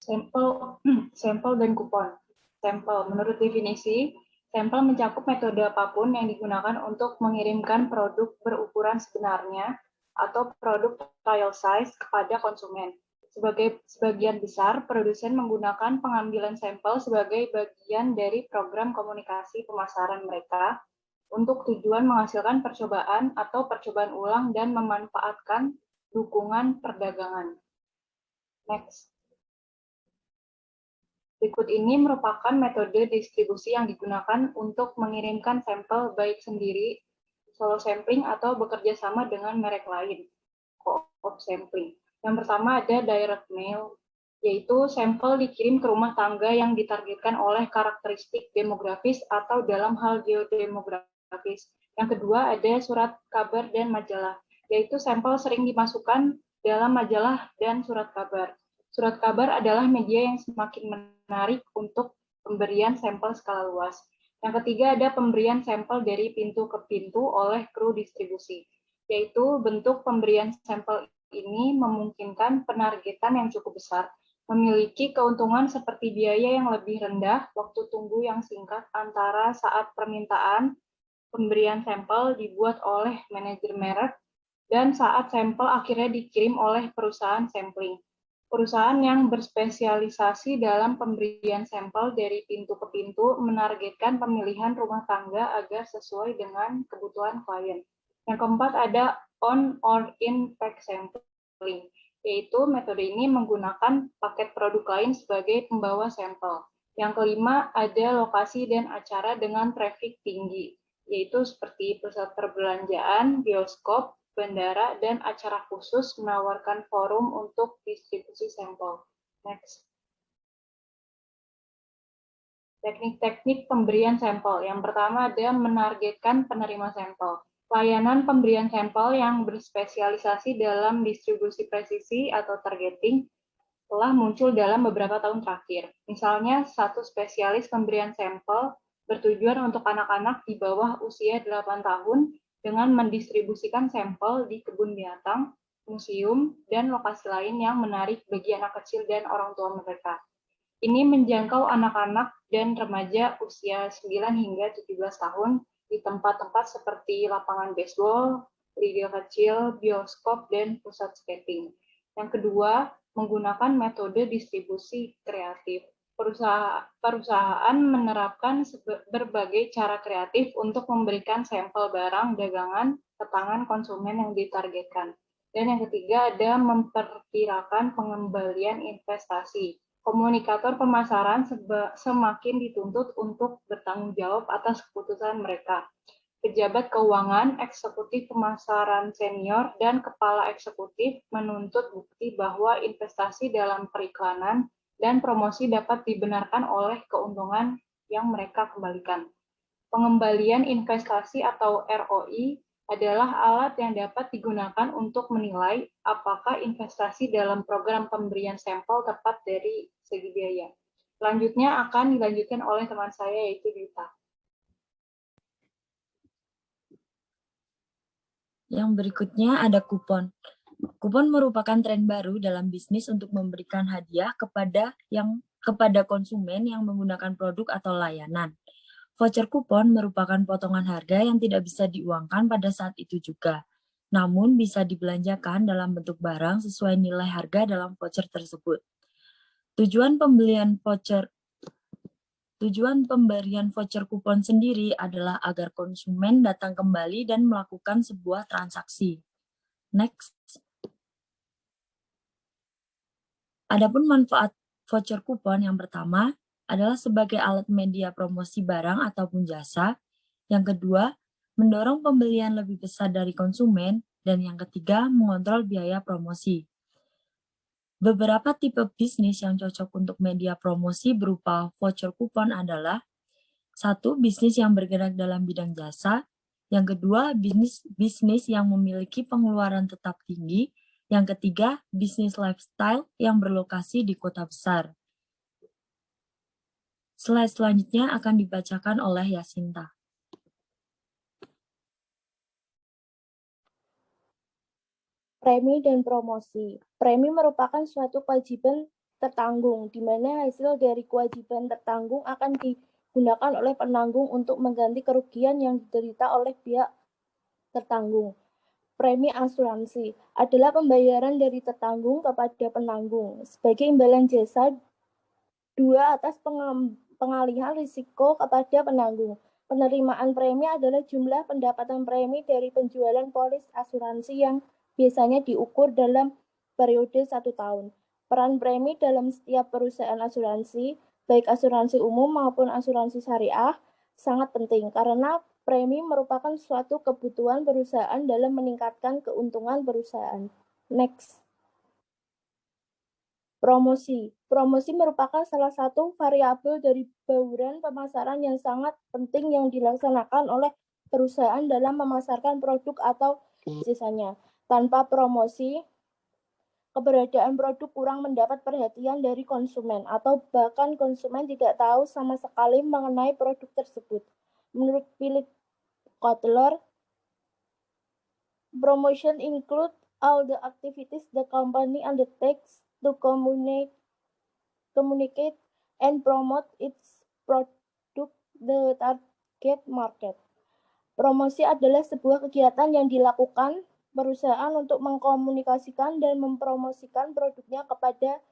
Sampel, sampel dan kupon. Sampel, menurut definisi, sampel mencakup metode apapun yang digunakan untuk mengirimkan produk berukuran sebenarnya atau produk trial size kepada konsumen. Sebagian besar, produsen menggunakan pengambilan sampel sebagai bagian dari program komunikasi pemasaran mereka untuk tujuan menghasilkan percobaan atau percobaan ulang dan memanfaatkan dukungan perdagangan. Next. Berikut ini merupakan metode distribusi yang digunakan untuk mengirimkan sampel baik sendiri, solo sampling, atau bekerja sama dengan merek lain, co-op sampling. Yang pertama ada direct mail, yaitu sampel dikirim ke rumah tangga yang ditargetkan oleh karakteristik demografis atau dalam hal geodemografis. Yang kedua ada surat kabar dan majalah, yaitu sampel sering dimasukkan dalam majalah dan surat kabar. Surat kabar adalah media yang semakin menarik untuk pemberian sampel skala luas. Yang ketiga ada pemberian sampel dari pintu ke pintu oleh kru distribusi, yaitu bentuk pemberian sampel ini memungkinkan penargetan yang cukup besar, memiliki keuntungan seperti biaya yang lebih rendah, waktu tunggu yang singkat antara saat permintaan pemberian sampel dibuat oleh manajer merek dan saat sampel akhirnya dikirim oleh perusahaan sampling. Perusahaan yang berspesialisasi dalam pemberian sampel dari pintu ke pintu menargetkan pemilihan rumah tangga agar sesuai dengan kebutuhan klien. Yang keempat ada on or in pack sampling, yaitu metode ini menggunakan paket produk lain sebagai pembawa sampel. Yang kelima ada lokasi dan acara dengan traffic tinggi, yaitu seperti pusat perbelanjaan, bioskop, bandara, dan acara khusus menawarkan forum untuk distribusi sampel. Next. Teknik-teknik pemberian sampel. Yang pertama ada menargetkan penerima sampel. Layanan pemberian sampel yang berspesialisasi dalam distribusi presisi atau targeting telah muncul dalam beberapa tahun terakhir. Misalnya, satu spesialis pemberian sampel bertujuan untuk anak-anak di bawah usia 8 tahun dengan mendistribusikan sampel di kebun binatang, museum, dan lokasi lain yang menarik bagi anak kecil dan orang tua mereka. Ini menjangkau anak-anak dan remaja usia 9 hingga 17 tahun di tempat-tempat seperti lapangan baseball, liga kecil, bioskop, dan pusat skating. Yang kedua, menggunakan metode distribusi kreatif. Perusahaan menerapkan berbagai cara kreatif untuk memberikan sampel barang dagangan ke tangan konsumen yang ditargetkan. Dan yang ketiga ada memperkirakan pengembalian investasi. Komunikator pemasaran semakin dituntut untuk bertanggung jawab atas keputusan mereka. Pejabat keuangan, eksekutif pemasaran senior, dan kepala eksekutif menuntut bukti bahwa investasi dalam periklanan dan promosi dapat dibenarkan oleh keuntungan yang mereka kembalikan. Pengembalian investasi atau ROI adalah alat yang dapat digunakan untuk menilai apakah investasi dalam program pemberian sampel tepat dari segi biaya. Selanjutnya akan dilanjutkan oleh teman saya yaitu Dita. Yang berikutnya ada kupon. Kupon merupakan tren baru dalam bisnis untuk memberikan hadiah kepada konsumen yang menggunakan produk atau layanan. Voucher kupon merupakan potongan harga yang tidak bisa diuangkan pada saat itu juga, namun bisa dibelanjakan dalam bentuk barang sesuai nilai harga dalam voucher tersebut. Tujuan pemberian voucher kupon sendiri adalah agar konsumen datang kembali dan melakukan sebuah transaksi. Next. Adapun manfaat voucher kupon yang pertama adalah sebagai alat media promosi barang ataupun jasa. Yang kedua, mendorong pembelian lebih besar dari konsumen. Dan yang ketiga, mengontrol biaya promosi. Beberapa tipe bisnis yang cocok untuk media promosi berupa voucher kupon adalah: 1. Bisnis yang bergerak dalam bidang jasa. Yang kedua, bisnis yang memiliki pengeluaran tetap tinggi. Yang ketiga, bisnis lifestyle yang berlokasi di kota besar. Slide selanjutnya akan dibacakan oleh Yasinta. Premi dan promosi. Premi merupakan suatu kewajiban tertanggung, di mana hasil dari kewajiban tertanggung akan digunakan oleh penanggung untuk mengganti kerugian yang diderita oleh pihak tertanggung. Premi asuransi adalah pembayaran dari tertanggung kepada penanggung sebagai imbalan jasa dua atas pengalihan risiko kepada penanggung. Penerimaan premi adalah jumlah pendapatan premi dari penjualan polis asuransi yang biasanya diukur dalam periode 1 tahun. Peran premi dalam setiap perusahaan asuransi, baik asuransi umum maupun asuransi syariah, sangat penting karena premi merupakan suatu kebutuhan perusahaan dalam meningkatkan keuntungan perusahaan. Next. Promosi. Promosi merupakan salah satu variabel dari bauran pemasaran yang sangat penting yang dilaksanakan oleh perusahaan dalam memasarkan produk atau jasanya. Tanpa promosi, keberadaan produk kurang mendapat perhatian dari konsumen atau bahkan konsumen tidak tahu sama sekali mengenai produk tersebut. Menurut Philip Kotler, promotion include all the activities the company undertakes to communicate and promote its product the target market. Promosi adalah sebuah kegiatan yang dilakukan perusahaan untuk mengkomunikasikan dan mempromosikan produknya kepada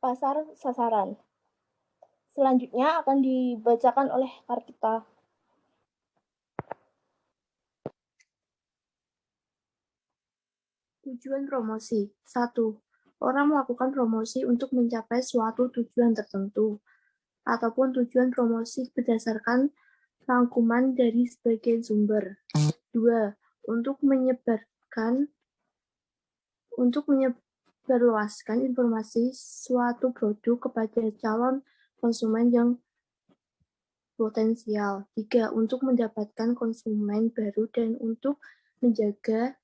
pasar sasaran. Selanjutnya akan dibacakan oleh Kartika. Tujuan promosi. 1. Orang melakukan promosi untuk mencapai suatu tujuan tertentu, ataupun tujuan promosi berdasarkan rangkuman dari sebagian sumber. 2. Untuk menyebarluaskan informasi suatu produk kepada calon konsumen yang potensial. 3. Untuk mendapatkan konsumen baru dan untuk menjaga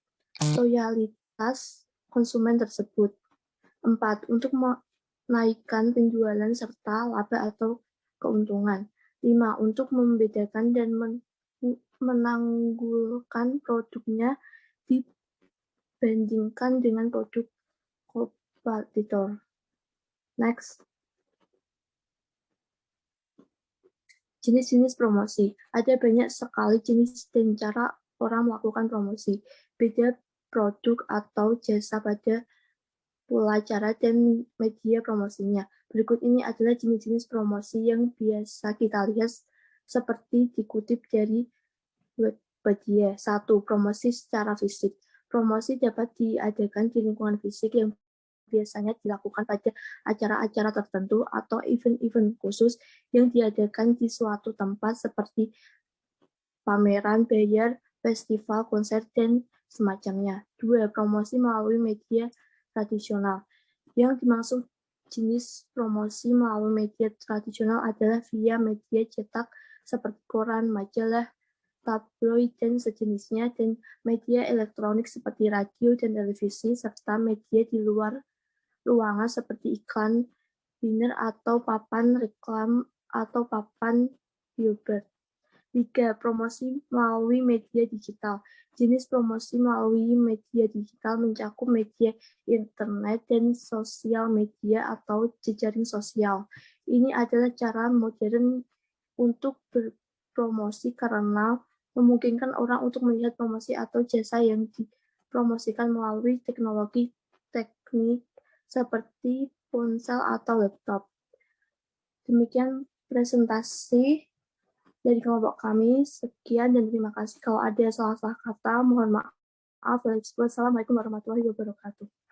loyalitas konsumen tersebut. 4. Untuk menaikkan penjualan serta laba atau keuntungan. 5. Untuk membedakan dan menanggulkan produknya dibandingkan dengan produk kompetitor. Next. Jenis-jenis promosi. Ada banyak sekali jenis dan cara orang melakukan promosi. Beda produk atau jasa pada pula cara dan media promosinya. Berikut ini adalah jenis-jenis promosi yang biasa kita lihat seperti dikutip dari Wikipedia. 1. Promosi secara fisik. Promosi dapat diadakan di lingkungan fisik yang biasanya dilakukan pada acara-acara tertentu atau event-event khusus yang diadakan di suatu tempat seperti pameran, bayar, festival, konser, dan semacamnya. 2. Promosi melalui media tradisional. Yang dimaksud jenis promosi melalui media tradisional adalah via media cetak seperti koran, majalah, tabloid, dan sejenisnya, dan media elektronik seperti radio dan televisi, serta media di luar ruangan seperti iklan, banner atau papan reklam atau papan billboard. 3. Promosi melalui media digital. Jenis promosi melalui media digital mencakup media internet dan sosial media atau jejaring sosial. Ini adalah cara modern untuk berpromosi karena memungkinkan orang untuk melihat promosi atau jasa yang dipromosikan melalui teknologi teknik seperti ponsel atau laptop. Demikian presentasi dari kelompok kami. Sekian dan terima kasih. Kalau ada salah-salah kata, mohon maaf. Wassalamualaikum warahmatullahi wabarakatuh.